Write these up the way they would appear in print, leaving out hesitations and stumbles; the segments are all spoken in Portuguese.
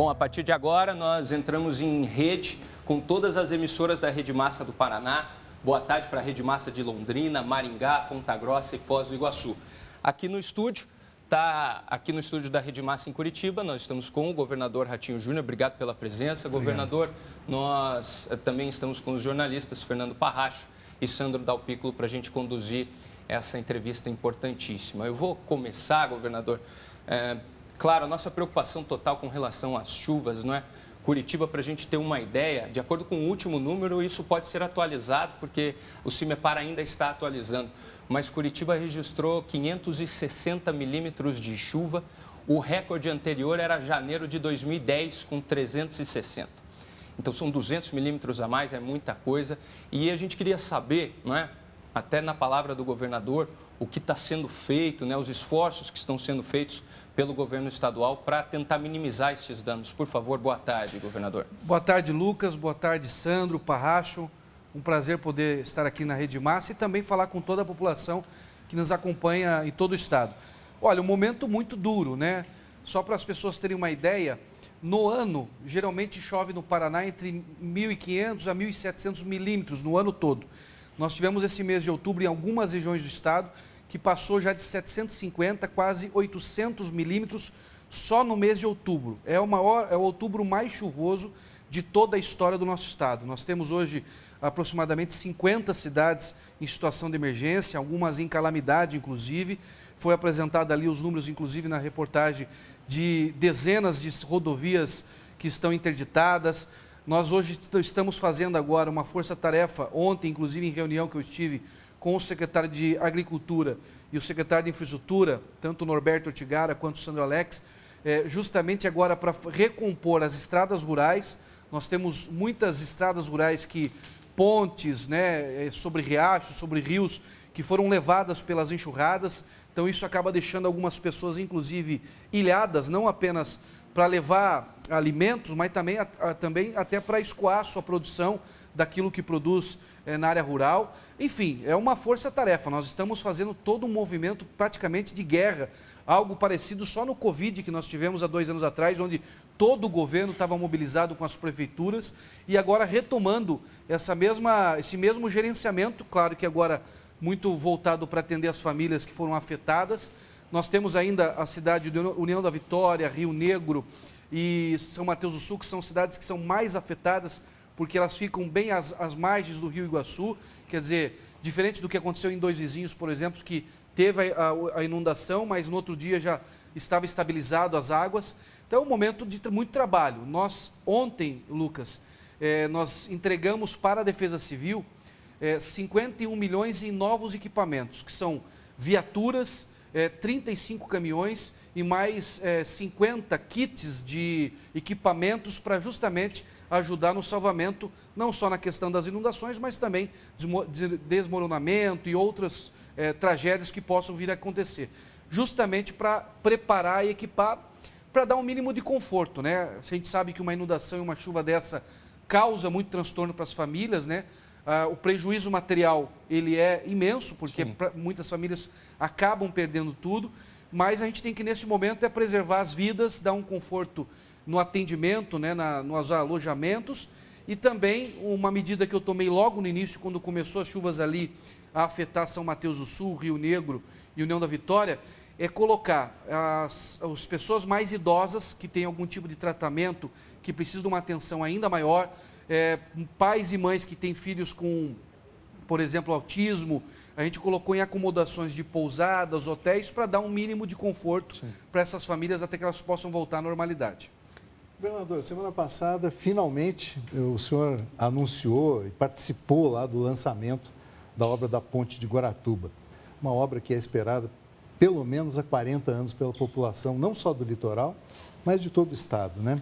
Bom, a partir de agora nós entramos em rede com todas as emissoras da Rede Massa do Paraná. Boa tarde para a Rede Massa de Londrina, Maringá, Ponta Grossa e Foz do Iguaçu. Aqui no estúdio da Rede Massa em Curitiba, nós estamos com o governador Ratinho Júnior. Obrigado pela presença. Governador, nós também estamos com os jornalistas Fernando Parracho e Sandro Dalpículo para a gente conduzir essa entrevista importantíssima. Eu vou começar, governador. Claro, a nossa preocupação total com relação às chuvas, não é? Curitiba, para a gente ter uma ideia, de acordo com o último número, isso pode ser atualizado, porque o CIMEPAR ainda está atualizando. Mas Curitiba registrou 560 milímetros de chuva. O recorde anterior era janeiro de 2010, com 360. Então, são 200 milímetros a mais, é muita coisa. E a gente queria saber, não é? Até na palavra do governador, o que está sendo feito, né? Os esforços que estão sendo feitos pelo governo estadual para tentar minimizar esses danos. Por favor, boa tarde, governador. Boa tarde, Lucas. Boa tarde, Sandro, Parracho. Um prazer poder estar aqui na Rede Massa e também falar com toda a população que nos acompanha em todo o estado. Olha, um momento muito duro, né? Só para as pessoas terem uma ideia, no ano, geralmente chove no Paraná entre 1.500 a 1.700 milímetros no ano todo. Nós tivemos esse mês de outubro em algumas regiões do estado que passou já de 750, quase 800 milímetros só no mês de outubro. É o outubro mais chuvoso de toda a história do nosso estado. Nós temos hoje aproximadamente 50 cidades em situação de emergência, algumas em calamidade, inclusive. Foi apresentado ali os números, inclusive, na reportagem de dezenas de rodovias que estão interditadas. Nós hoje estamos fazendo agora uma força-tarefa, ontem, inclusive, em reunião que eu estive com o secretário de Agricultura e o secretário de Infraestrutura, tanto o Norberto Ortigara quanto o Sandro Alex, justamente agora para recompor as estradas rurais. Nós temos muitas estradas rurais pontes, né, sobre riachos, sobre rios, que foram levadas pelas enxurradas. Então isso acaba deixando algumas pessoas, inclusive, ilhadas, não apenas para levar alimentos, mas também até para escoar a sua produção daquilo que produz na área rural. Enfim, é uma força-tarefa. Nós estamos fazendo todo um movimento praticamente de guerra, algo parecido só no Covid que nós tivemos há 2 anos atrás, onde todo o governo estava mobilizado com as prefeituras e agora retomando esse mesmo gerenciamento, claro que agora muito voltado para atender as famílias que foram afetadas. Nós temos ainda a cidade de União da Vitória, Rio Negro e São Mateus do Sul, que são cidades que são mais afetadas porque elas ficam bem às margens do Rio Iguaçu. Quer dizer, diferente do que aconteceu em Dois Vizinhos, por exemplo, que teve a inundação, mas no outro dia já estava estabilizado as águas. Então é um momento de muito trabalho. Nós, ontem, Lucas, nós entregamos para a Defesa Civil 51 milhões em novos equipamentos, que são viaturas, 35 caminhões e mais 50 kits de equipamentos para justamente ajudar no salvamento, não só na questão das inundações, mas também de desmoronamento e outras tragédias que possam vir a acontecer. Justamente para preparar e equipar, para dar um mínimo de conforto, né? A gente sabe que uma inundação e uma chuva dessa causa muito transtorno para as famílias, né? O prejuízo material ele é imenso, porque muitas famílias acabam perdendo tudo, mas a gente tem que, nesse momento, preservar as vidas, dar um conforto no atendimento, né, nos alojamentos, e também uma medida que eu tomei logo no início, quando começou as chuvas ali a afetar São Mateus do Sul, Rio Negro e União da Vitória, é colocar as pessoas mais idosas que têm algum tipo de tratamento, que precisam de uma atenção ainda maior, pais e mães que têm filhos com, por exemplo, autismo. A gente colocou em acomodações de pousadas, hotéis, para dar um mínimo de conforto para essas famílias até que elas possam voltar à normalidade. Governador, semana passada, finalmente, o senhor anunciou e participou lá do lançamento da obra da Ponte de Guaratuba. Uma obra que é esperada pelo menos há 40 anos pela população, não só do litoral, mas de todo o estado, né?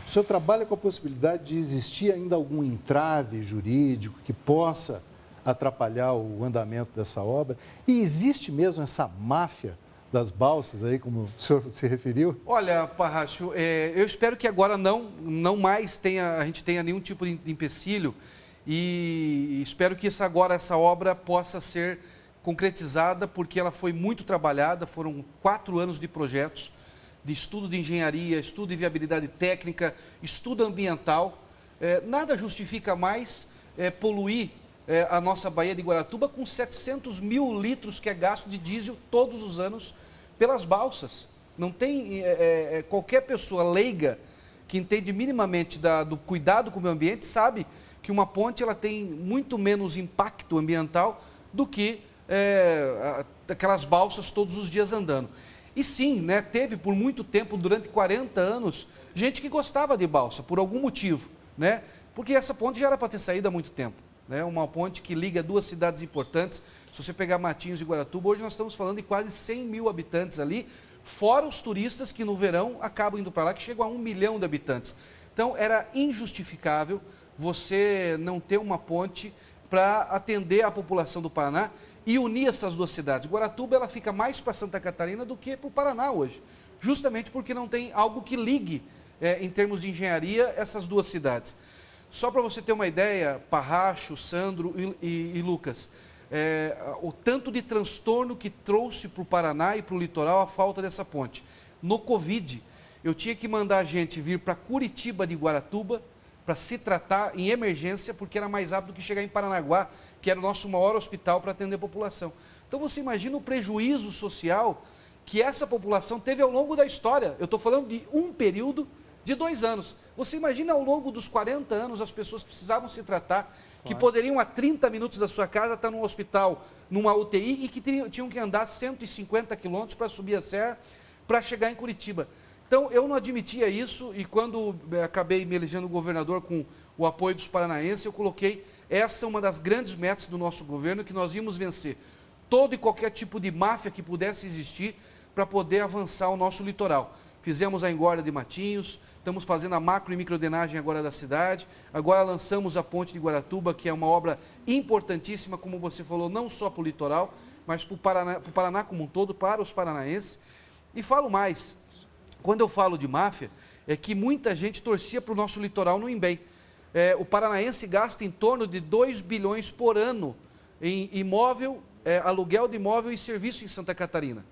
O senhor trabalha com a possibilidade de existir ainda algum entrave jurídico que possa atrapalhar o andamento dessa obra? E existe mesmo essa máfia das balsas aí, como o senhor se referiu? Olha, Parracho, eu espero que agora não mais a gente tenha nenhum tipo de empecilho e espero que essa obra possa ser concretizada, porque ela foi muito trabalhada, foram 4 anos de projetos, de estudo de engenharia, estudo de viabilidade técnica, estudo ambiental. Nada justifica mais poluir a nossa Baía de Guaratuba com 700 mil litros que é gasto de diesel todos os anos pelas balsas. Não tem qualquer pessoa leiga que entende minimamente do cuidado com o meio ambiente sabe que uma ponte ela tem muito menos impacto ambiental do que aquelas balsas todos os dias andando. E sim, né, teve por muito tempo, durante 40 anos, gente que gostava de balsa, por algum motivo, né? Porque essa ponte já era para ter saído há muito tempo. Né? Uma ponte que liga duas cidades importantes. Se você pegar Matinhos e Guaratuba, hoje nós estamos falando de quase 100 mil habitantes ali, fora os turistas que no verão acabam indo para lá, que chegam a 1 milhão de habitantes. Então, era injustificável você não ter uma ponte para atender a população do Paraná e unir essas duas cidades. Guaratuba ela fica mais para Santa Catarina do que para o Paraná hoje, justamente porque não tem algo que ligue, em termos de engenharia, essas duas cidades. Só para você ter uma ideia, Parracho, Sandro e Lucas, o tanto de transtorno que trouxe para o Paraná e para o litoral a falta dessa ponte. No Covid, eu tinha que mandar a gente vir para Curitiba de Guaratuba para se tratar em emergência, porque era mais rápido que chegar em Paranaguá, que era o nosso maior hospital para atender a população. Então você imagina o prejuízo social que essa população teve ao longo da história. Eu estou falando de um período de 2 anos. Você imagina ao longo dos 40 anos as pessoas que precisavam se tratar, que poderiam a 30 minutos da sua casa estar num hospital, numa UTI e que tinham que andar 150 quilômetros para subir a serra para chegar em Curitiba. Então, eu não admitia isso e quando acabei me elegendo governador com o apoio dos paranaenses, eu coloquei essa uma das grandes metas do nosso governo, que nós íamos vencer todo e qualquer tipo de máfia que pudesse existir para poder avançar o nosso litoral. Fizemos a engorda de Matinhos, estamos fazendo a macro e microdenagem agora da cidade, agora lançamos a ponte de Guaratuba, que é uma obra importantíssima, como você falou, não só para o litoral, mas para o Paraná como um todo, para os paranaenses. E falo mais, quando eu falo de máfia, é que muita gente torcia para o nosso litoral no Imbem. O paranaense gasta em torno de 2 bilhões por ano em imóvel, aluguel de imóvel e serviço em Santa Catarina.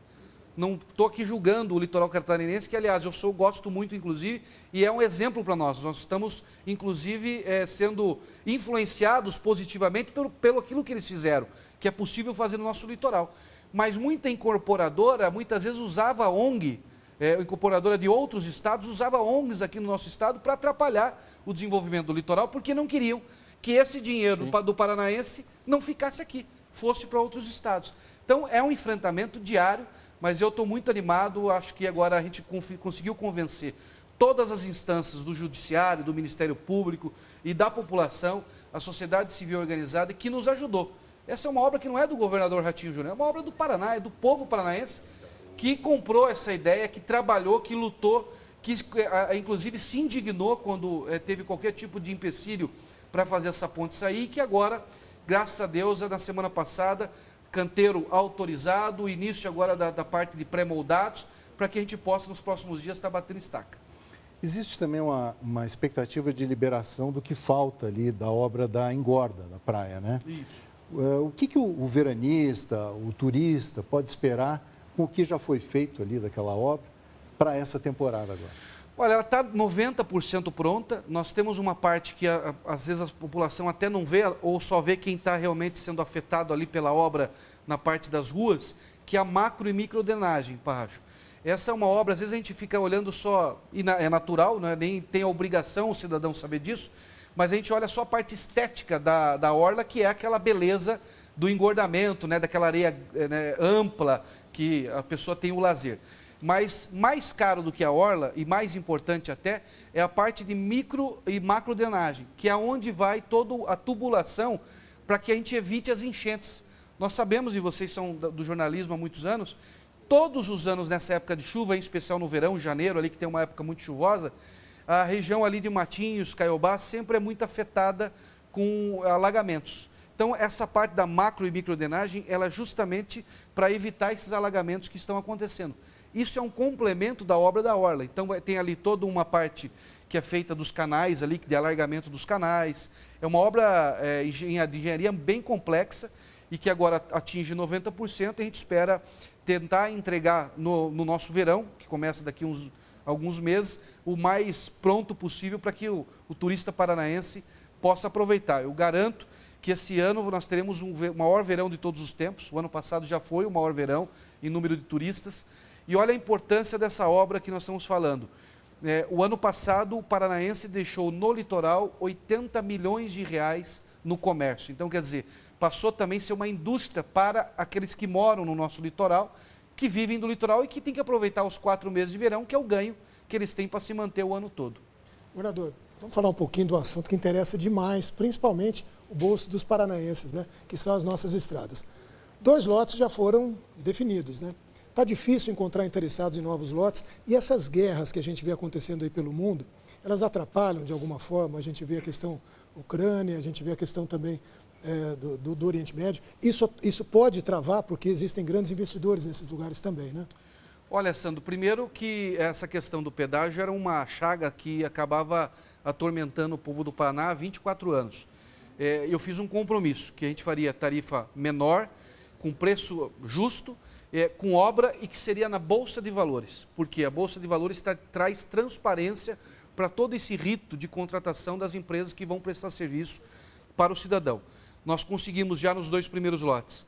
Não estou aqui julgando o litoral catarinense, que, aliás, eu gosto muito, inclusive, e é um exemplo para nós. Nós estamos, inclusive, sendo influenciados positivamente pelo aquilo que eles fizeram, que é possível fazer no nosso litoral. Mas muita incorporadora, muitas vezes, usava a ONG, incorporadora de outros estados, usava ONGs aqui no nosso estado para atrapalhar o desenvolvimento do litoral, porque não queriam que esse dinheiro do paranaense não ficasse aqui, fosse para outros estados. Então, é um enfrentamento diário, mas eu estou muito animado, acho que agora a gente conseguiu convencer todas as instâncias do Judiciário, do Ministério Público e da população, a sociedade civil organizada, que nos ajudou. Essa é uma obra que não é do governador Ratinho Júnior, é uma obra do Paraná, é do povo paranaense, que comprou essa ideia, que trabalhou, que lutou, que inclusive se indignou quando teve qualquer tipo de empecilho para fazer essa ponte sair, e que agora, graças a Deus, na semana passada, canteiro autorizado, início agora da parte de pré-moldados, para que a gente possa, nos próximos dias, estar batendo estaca. Existe também uma expectativa de liberação do que falta ali da obra da engorda da praia, né? Isso. O que o veranista, o turista pode esperar com o que já foi feito ali daquela obra para essa temporada agora? Olha, ela está 90% pronta. Nós temos uma parte que às vezes a população até não vê, ou só vê quem está realmente sendo afetado ali pela obra na parte das ruas, que é a macro e microdenagem, Parracho. Essa é uma obra, às vezes a gente fica olhando só, e é natural, né? Nem tem a obrigação o cidadão saber disso, mas a gente olha só a parte estética da orla, que é aquela beleza do engordamento, né? Daquela areia ampla, que a pessoa tem o lazer. Mas mais caro do que a orla, e mais importante até, é a parte de micro e macro drenagem, que é onde vai toda a tubulação para que a gente evite as enchentes. Nós sabemos, e vocês são do jornalismo há muitos anos, todos os anos nessa época de chuva, em especial no verão, janeiro, ali que tem uma época muito chuvosa, a região ali de Matinhos, Caiobá, sempre é muito afetada com alagamentos. Então, essa parte da macro e microdenagem, ela é justamente para evitar esses alagamentos que estão acontecendo. Isso é um complemento da obra da orla. Então, tem ali toda uma parte que é feita dos canais ali, de alargamento dos canais. É uma obra de engenharia bem complexa, e que agora atinge 90%, a gente espera tentar entregar no nosso verão, que começa daqui alguns meses, o mais pronto possível para que o turista paranaense possa aproveitar. Eu garanto que esse ano nós teremos o maior verão de todos os tempos. O ano passado já foi o maior verão em número de turistas. E olha a importância dessa obra que nós estamos falando. O ano passado, o paranaense deixou no litoral 80 milhões de reais no comércio. Então, quer dizer, passou também a ser uma indústria para aqueles que moram no nosso litoral, que vivem do litoral e que têm que aproveitar os 4 meses de verão, que é o ganho que eles têm para se manter o ano todo. Governador, vamos falar um pouquinho do assunto que interessa demais, principalmente o bolso dos paranaenses, né? Que são as nossas estradas. 2 lotes já foram definidos, né? Está difícil encontrar interessados em novos lotes e essas guerras que a gente vê acontecendo aí pelo mundo, elas atrapalham de alguma forma. A gente vê a questão Ucrânia, a gente vê a questão também do Oriente Médio. Isso pode travar porque existem grandes investidores nesses lugares também, né? Olha, Sandro, primeiro que essa questão do pedágio era uma chaga que acabava atormentando o povo do Paraná há 24 anos. Eu fiz um compromisso, que a gente faria tarifa menor, com preço justo, com obra e que seria na Bolsa de Valores. Porque a Bolsa de Valores traz transparência para todo esse rito de contratação das empresas que vão prestar serviço para o cidadão. Nós conseguimos já nos 2 primeiros lotes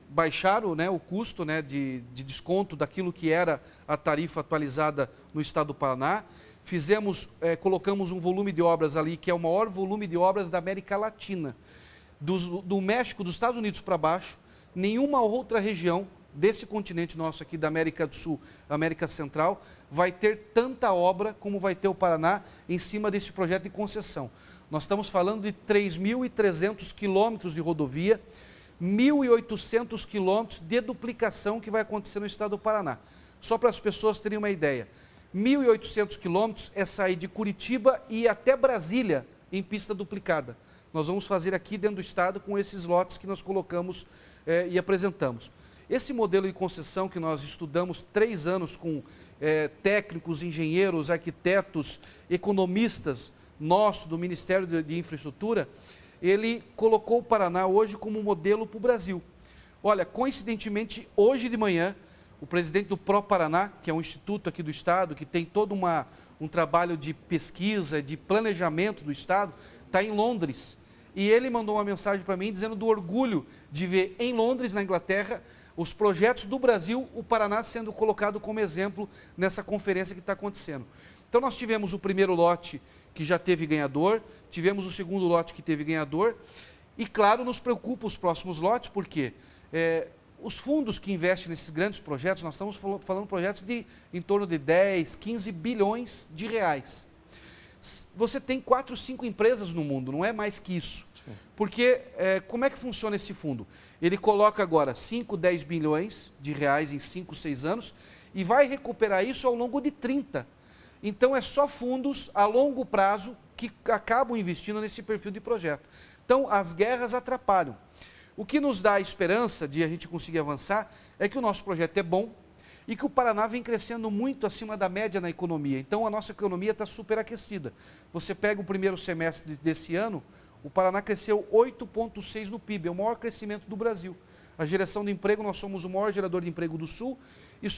baixar o custo de desconto daquilo que era a tarifa atualizada no estado do Paraná. Colocamos um volume de obras ali que é o maior volume de obras da América Latina. Do México, dos Estados Unidos para baixo, nenhuma outra região desse continente nosso aqui, da América do Sul, América Central, vai ter tanta obra como vai ter o Paraná em cima desse projeto de concessão. Nós estamos falando de 3.300 quilômetros de rodovia, 1.800 quilômetros de duplicação que vai acontecer no estado do Paraná. Só para as pessoas terem uma ideia, 1.800 quilômetros é sair de Curitiba e ir até Brasília em pista duplicada. Nós vamos fazer aqui dentro do estado com esses lotes que nós colocamos e apresentamos. Esse modelo de concessão que nós estudamos 3 anos com técnicos, engenheiros, arquitetos, economistas nosso do Ministério de Infraestrutura, ele colocou o Paraná hoje como modelo para o Brasil. Olha, coincidentemente, hoje de manhã, o presidente do ProParaná, que é um instituto aqui do estado, que tem todo um trabalho de pesquisa, de planejamento do estado, está em Londres. E ele mandou uma mensagem para mim dizendo do orgulho de ver em Londres, na Inglaterra, os projetos do Brasil, o Paraná sendo colocado como exemplo nessa conferência que está acontecendo. Então nós tivemos o primeiro lote que já teve ganhador, tivemos o segundo lote que teve ganhador, e claro, nos preocupa os próximos lotes, porque os fundos que investem nesses grandes projetos, nós estamos falando de projetos de em torno de 10, 15 bilhões de reais. Você tem 4, 5 empresas no mundo, não é mais que isso. Sim. Porque como é que funciona esse fundo? Ele coloca agora 5, 10 bilhões de reais em 5, 6 anos e vai recuperar isso ao longo de 30. Então, é só fundos a longo prazo que acabam investindo nesse perfil de projeto. Então, as guerras atrapalham. O que nos dá a esperança de a gente conseguir avançar é que o nosso projeto é bom e que o Paraná vem crescendo muito acima da média na economia. Então, a nossa economia está superaquecida. Você pega o primeiro semestre desse ano, o Paraná cresceu 8,6% no PIB, é o maior crescimento do Brasil. A geração de emprego, nós somos o maior gerador de emprego do Sul e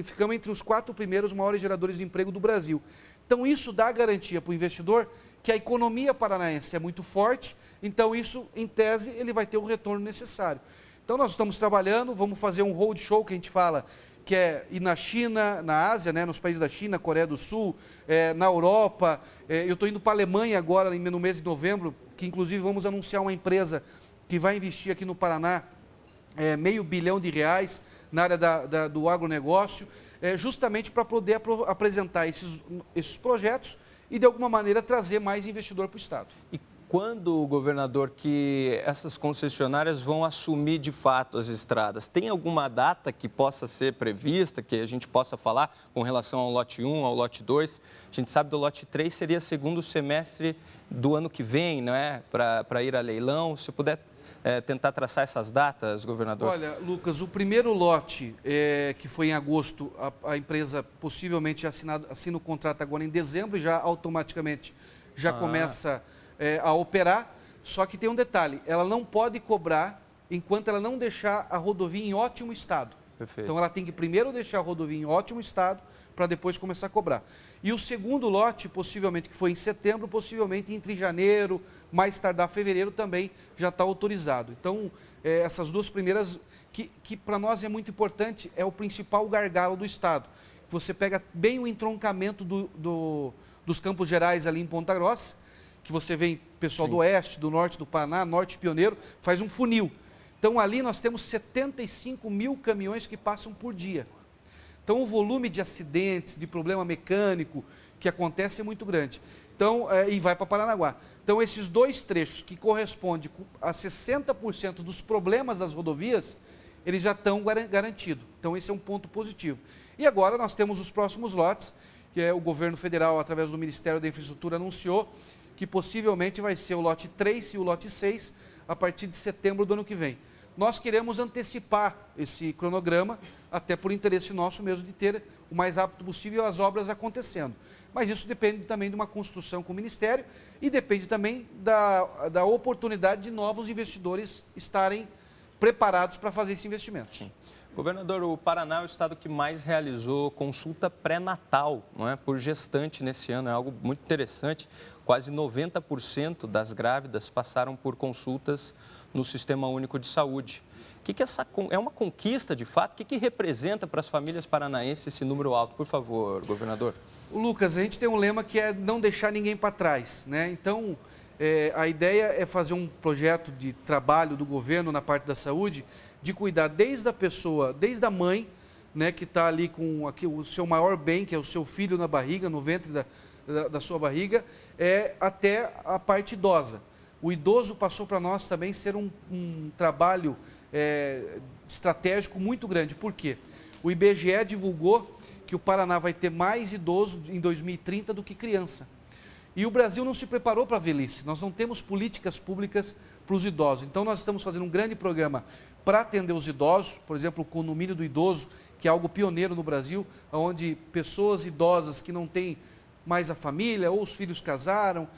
ficamos entre os 4 primeiros maiores geradores de emprego do Brasil. Então, isso dá garantia para o investidor que a economia paranaense é muito forte, então isso, em tese, ele vai ter o retorno necessário. Então, nós estamos trabalhando, vamos fazer um roadshow que a gente fala, que é ir na China, na Ásia, nos países da China, Coreia do Sul, na Europa. Eu estou indo para a Alemanha agora, no mês de novembro, que inclusive vamos anunciar uma empresa que vai investir aqui no Paraná R$500 milhão na área do agronegócio, justamente para poder apresentar esses projetos e, de alguma maneira, trazer mais investidor para o estado. E quando, governador, que essas concessionárias vão assumir de fato as estradas? Tem alguma data que possa ser prevista, que a gente possa falar com relação ao lote 1, ao lote 2? A gente sabe do lote 3 seria segundo semestre do ano que vem, não é? Para ir a leilão. Se puder tentar traçar essas datas, governador. Olha, Lucas, o primeiro lote, que foi em agosto, a empresa possivelmente assina o contrato agora em dezembro e já automaticamente já começa a operar. Só que tem um detalhe, ela não pode cobrar enquanto ela não deixar a rodovia em ótimo estado. Perfeito. Então ela tem que primeiro deixar a rodovia em ótimo estado para depois começar a cobrar. E o segundo lote, possivelmente, que foi em setembro, possivelmente entre janeiro, mais tardar fevereiro, também já está autorizado. Então, essas duas primeiras, que para nós é muito importante, é o principal gargalo do estado. Você pega bem o entroncamento dos Campos Gerais ali em Ponta Grossa, que você vê pessoal do oeste, do norte do Paraná, norte pioneiro, faz um funil. Então ali nós temos 75 mil caminhões que passam por dia. Então o volume de acidentes, de problema mecânico que acontece é muito grande. Então, e vai para Paranaguá. Então esses dois trechos que correspondem a 60% dos problemas das rodovias, eles já estão garantidos. Então esse é um ponto positivo. E agora nós temos os próximos lotes, que o governo federal, através do Ministério da Infraestrutura, anunciou que possivelmente vai ser o lote 3 e o lote 6 a partir de setembro do ano que vem. Nós queremos antecipar esse cronograma, até por interesse nosso mesmo de ter o mais rápido possível as obras acontecendo. Mas isso depende também de uma construção com o Ministério e depende também da oportunidade de novos investidores estarem preparados para fazer esse investimento. Sim. Governador, o Paraná é o estado que mais realizou consulta pré-natal, não é, por gestante nesse ano. É algo muito interessante. Quase 90% das grávidas passaram por consultas no Sistema Único de Saúde. É uma conquista, de fato? O que representa para as famílias paranaenses esse número alto? Por favor, governador. Lucas, a gente tem um lema que é não deixar ninguém para trás, né? Então, a ideia é fazer um projeto de trabalho do governo na parte da saúde, de cuidar desde a pessoa, desde a mãe, né, que está ali com o seu maior bem, que é o seu filho na barriga, no ventre da sua barriga, até a parte idosa. O idoso passou para nós também ser um trabalho estratégico muito grande. Por quê? O IBGE divulgou que o Paraná vai ter mais idoso em 2030 do que criança. E o Brasil não se preparou para a velhice. Nós não temos políticas públicas para os idosos. Então, nós estamos fazendo um grande programa para atender os idosos, por exemplo, o condomínio do idoso, que é algo pioneiro no Brasil, onde pessoas idosas que não têm mais a família, ou os filhos casaram,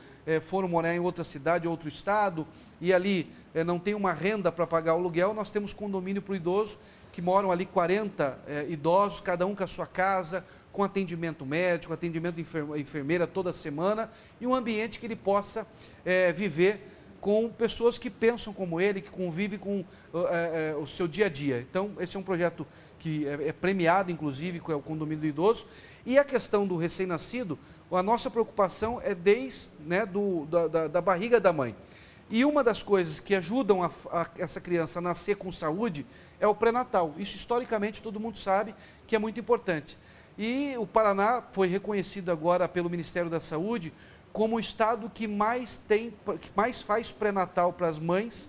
foram morar em outra cidade, outro estado, e ali não tem uma renda para pagar o aluguel, nós temos condomínio para o idoso, que moram ali 40 idosos, cada um com a sua casa, com atendimento médico, atendimento enfermeira toda semana, e um ambiente que ele possa viver com pessoas que pensam como ele, que convivem com o seu dia a dia. Então, esse é um projeto que é premiado, inclusive, com o condomínio do idoso. E a questão do recém-nascido, a nossa preocupação é desde da barriga da mãe. E uma das coisas que ajudam essa criança a nascer com saúde é o pré-natal. Isso, historicamente, todo mundo sabe que é muito importante. E o Paraná foi reconhecido agora pelo Ministério da Saúde como o estado que mais faz pré-natal para as mães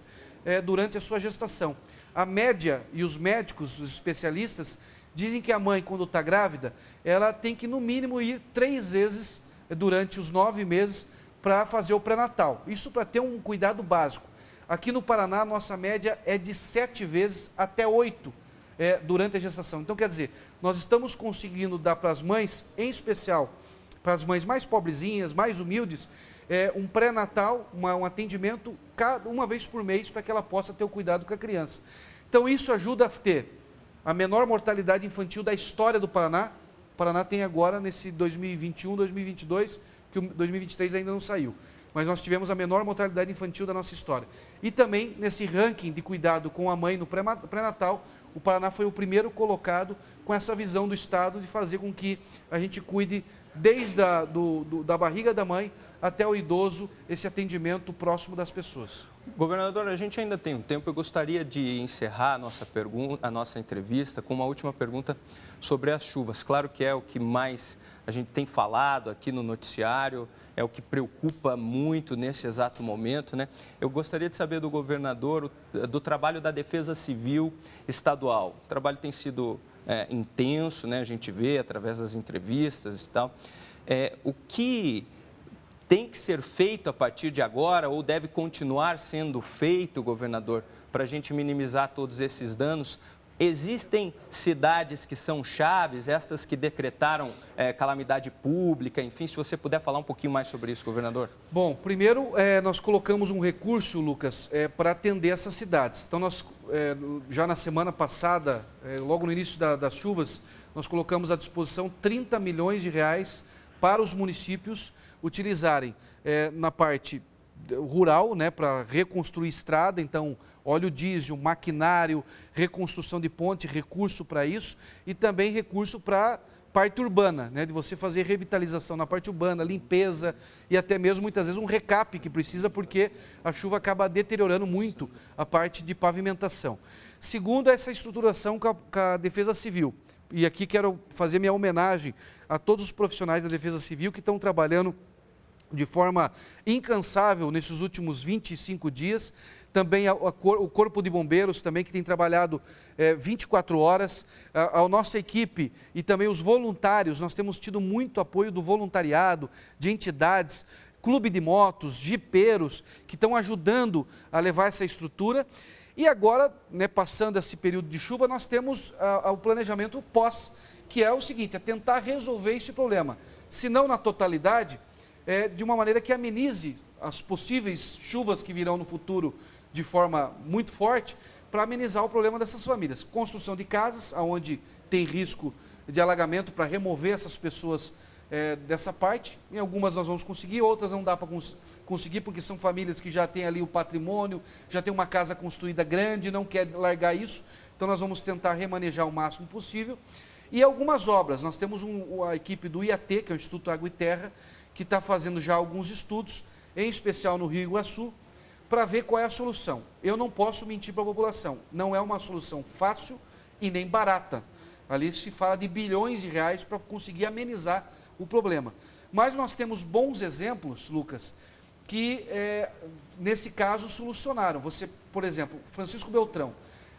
durante a sua gestação. A média, e os médicos, os especialistas, dizem que a mãe, quando está grávida, ela tem que, no mínimo, ir 3 vezes durante os 9 meses para fazer o pré-natal. Isso para ter um cuidado básico. Aqui no Paraná, a nossa média é de 7 vezes até 8 durante a gestação. Então, quer dizer, nós estamos conseguindo dar para as mães, em especial para as mães mais pobrezinhas, mais humildes, um pré-natal, um atendimento uma vez por mês para que ela possa ter o cuidado com a criança. Então, isso ajuda a ter a menor mortalidade infantil da história do Paraná. O Paraná tem agora, nesse 2021, 2022, que o 2023 ainda não saiu, mas nós tivemos a menor mortalidade infantil da nossa história. E também, nesse ranking de cuidado com a mãe no pré-natal, o Paraná foi o primeiro colocado com essa visão do Estado de fazer com que a gente cuide desde da barriga da mãe até o idoso, esse atendimento próximo das pessoas. Governador, a gente ainda tem um tempo. Eu gostaria de encerrar a nossa entrevista com uma última pergunta sobre as chuvas. Claro que é o que mais a gente tem falado aqui no noticiário, é o que preocupa muito nesse exato momento, né? Eu gostaria de saber do governador do trabalho da Defesa Civil Estadual. O trabalho tem sido intenso, né? A gente vê através das entrevistas e tal. O que tem que ser feito a partir de agora ou deve continuar sendo feito, governador, para a gente minimizar todos esses danos Existem cidades que são chaves, estas que decretaram calamidade pública, enfim, se você puder falar um pouquinho mais sobre isso, governador. Bom, primeiro nós colocamos um recurso, Lucas, para atender essas cidades. Então nós, já na semana passada, logo no início das chuvas, nós colocamos à disposição 30 milhões de reais para os municípios utilizarem na parte rural, né, para reconstruir estrada, então óleo diesel, maquinário, reconstrução de ponte, recurso para isso e também recurso para parte urbana, né, de você fazer revitalização na parte urbana, limpeza e até mesmo muitas vezes um recap que precisa porque a chuva acaba deteriorando muito a parte de pavimentação. Segundo, essa estruturação com a Defesa Civil. E aqui quero fazer minha homenagem a todos os profissionais da Defesa Civil que estão trabalhando de forma incansável nesses últimos 25 dias. Também o Corpo de Bombeiros, também que tem trabalhado 24 horas. A nossa equipe e também os voluntários, nós temos tido muito apoio do voluntariado, de entidades, clube de motos, jipeiros, que estão ajudando a levar essa estrutura. E agora, né, passando esse período de chuva, nós temos o planejamento pós, que é o seguinte, é tentar resolver esse problema. Se não na totalidade, de uma maneira que amenize as possíveis chuvas que virão no futuro de forma muito forte, para amenizar o problema dessas famílias. Construção de casas, onde tem risco de alagamento, para remover essas pessoas dessa parte. Em algumas nós vamos conseguir, outras não dá para conseguir, porque são famílias que já têm ali o patrimônio, já tem uma casa construída grande, não quer largar isso. Então nós vamos tentar remanejar o máximo possível. E algumas obras, nós temos a equipe do IAT, que é o Instituto Água e Terra, que está fazendo já alguns estudos, em especial no Rio Iguaçu, para ver qual é a solução. Eu não posso mentir para a população, não é uma solução fácil e nem barata. Ali se fala de bilhões de reais para conseguir amenizar o problema. Mas nós temos bons exemplos, Lucas, que nesse caso solucionaram. Você, por exemplo, Francisco Beltrão,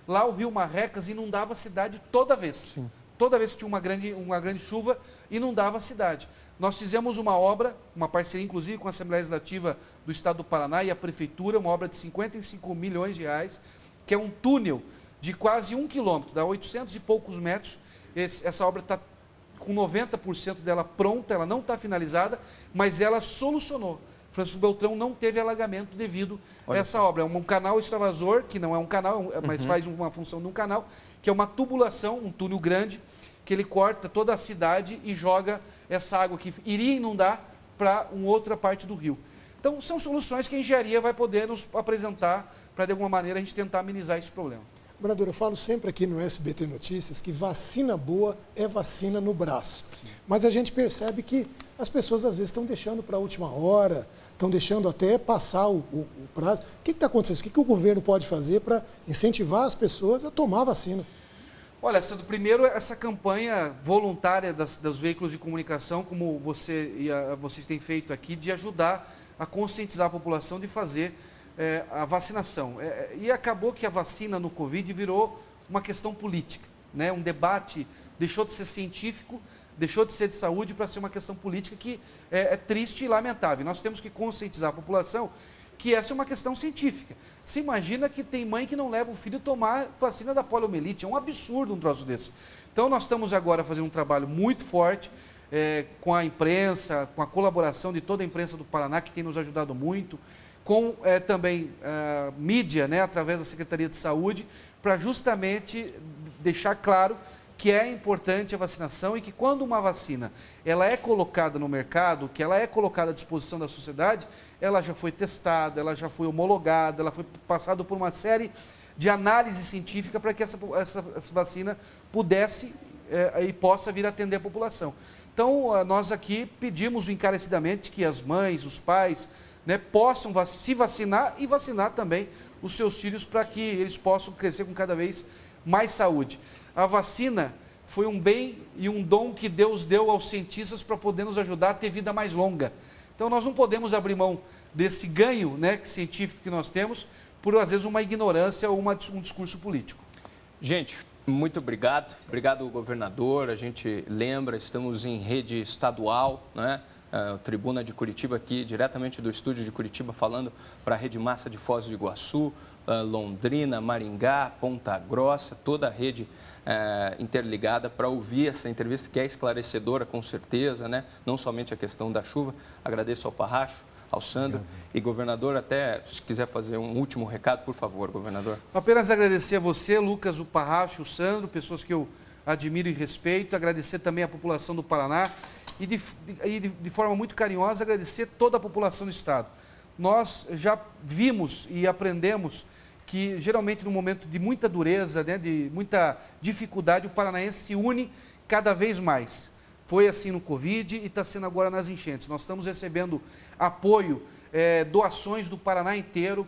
lá o Rio Marrecas inundava a cidade toda vez. Sim. Toda vez que tinha uma grande chuva, inundava a cidade. Nós fizemos uma obra, uma parceria inclusive com a Assembleia Legislativa do Estado do Paraná e a Prefeitura, uma obra de 55 milhões de reais, que é um túnel de quase 1 quilômetro, dá 800 e poucos metros. Essa obra está com 90% dela pronta, ela não está finalizada, mas ela solucionou. Francisco Beltrão não teve alagamento devido a essa obra. É um canal extravasor, que não é um canal, mas faz uma função de um canal, que é uma tubulação, um túnel grande, que ele corta toda a cidade e joga essa água que iria inundar para uma outra parte do rio. Então, são soluções que a engenharia vai poder nos apresentar para, de alguma maneira, a gente tentar amenizar esse problema. Governador, eu falo sempre aqui no SBT Notícias que vacina boa é vacina no braço. Sim. Mas a gente percebe que as pessoas, às vezes, estão deixando para a última hora, estão deixando até passar o prazo. O que está acontecendo? O que o governo pode fazer para incentivar as pessoas a tomar a vacina? Olha, Sandro, primeiro essa campanha voluntária dos veículos de comunicação, como vocês têm feito aqui, de ajudar a conscientizar a população de fazer a vacinação. E acabou que a vacina no Covid virou uma questão política, né? Um debate, deixou de ser científico, deixou de ser de saúde para ser uma questão política que é triste e lamentável. Nós temos que conscientizar a população que essa é uma questão científica. Você imagina que tem mãe que não leva o filho a tomar vacina da poliomielite, é um absurdo um troço desse. Então nós estamos agora fazendo um trabalho muito forte com a imprensa, com a colaboração de toda a imprensa do Paraná, que tem nos ajudado muito, com também a mídia, né, através da Secretaria de Saúde, para justamente deixar claro que é importante a vacinação e que quando uma vacina ela é colocada no mercado, que ela é colocada à disposição da sociedade, ela já foi testada, ela já foi homologada, ela foi passada por uma série de análise científica para que essa vacina pudesse e possa vir atender a população. Então, nós aqui pedimos encarecidamente que as mães, os pais, né, possam se vacinar e vacinar também os seus filhos para que eles possam crescer com cada vez mais saúde. A vacina foi um bem e um dom que Deus deu aos cientistas para poder nos ajudar a ter vida mais longa. Então, nós não podemos abrir mão desse ganho, né, científico que nós temos por, às vezes, uma ignorância ou um discurso político. Gente, muito obrigado. Obrigado, governador. A gente lembra, estamos em rede estadual, né? Tribuna de Curitiba aqui, diretamente do estúdio de Curitiba, falando para a Rede Massa de Foz do Iguaçu, Londrina, Maringá, Ponta Grossa, toda a rede interligada para ouvir essa entrevista que é esclarecedora, com certeza, né? Não somente a questão da chuva. Agradeço ao Parracho, ao Sandro. Obrigado. E, governador, até se quiser fazer um último recado, por favor, governador. Apenas agradecer a você, Lucas, o Parracho, o Sandro, pessoas que eu admiro e respeito. Agradecer também a população do Paraná e de forma muito carinhosa, agradecer toda a população do Estado. Nós já vimos e aprendemos que, geralmente, no momento de muita dureza, né, de muita dificuldade, o paranaense se une cada vez mais. Foi assim no Covid e está sendo agora nas enchentes. Nós estamos recebendo apoio, doações do Paraná inteiro,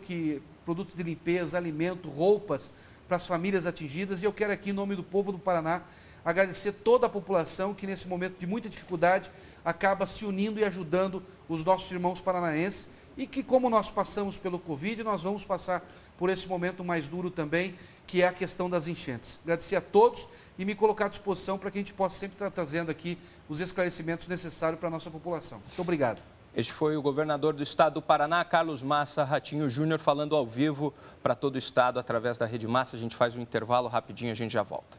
produtos de limpeza, alimento, roupas para as famílias atingidas. E eu quero aqui, em nome do povo do Paraná, agradecer toda a população que, nesse momento de muita dificuldade, acaba se unindo e ajudando os nossos irmãos paranaenses. E que, como nós passamos pelo Covid, nós vamos passar por esse momento mais duro também, que é a questão das enchentes. Agradecer a todos e me colocar à disposição para que a gente possa sempre estar trazendo aqui os esclarecimentos necessários para a nossa população. Muito obrigado. Este foi o governador do estado do Paraná, Carlos Massa Ratinho Júnior, falando ao vivo para todo o estado através da Rede Massa. A gente faz um intervalo rapidinho, a gente já volta.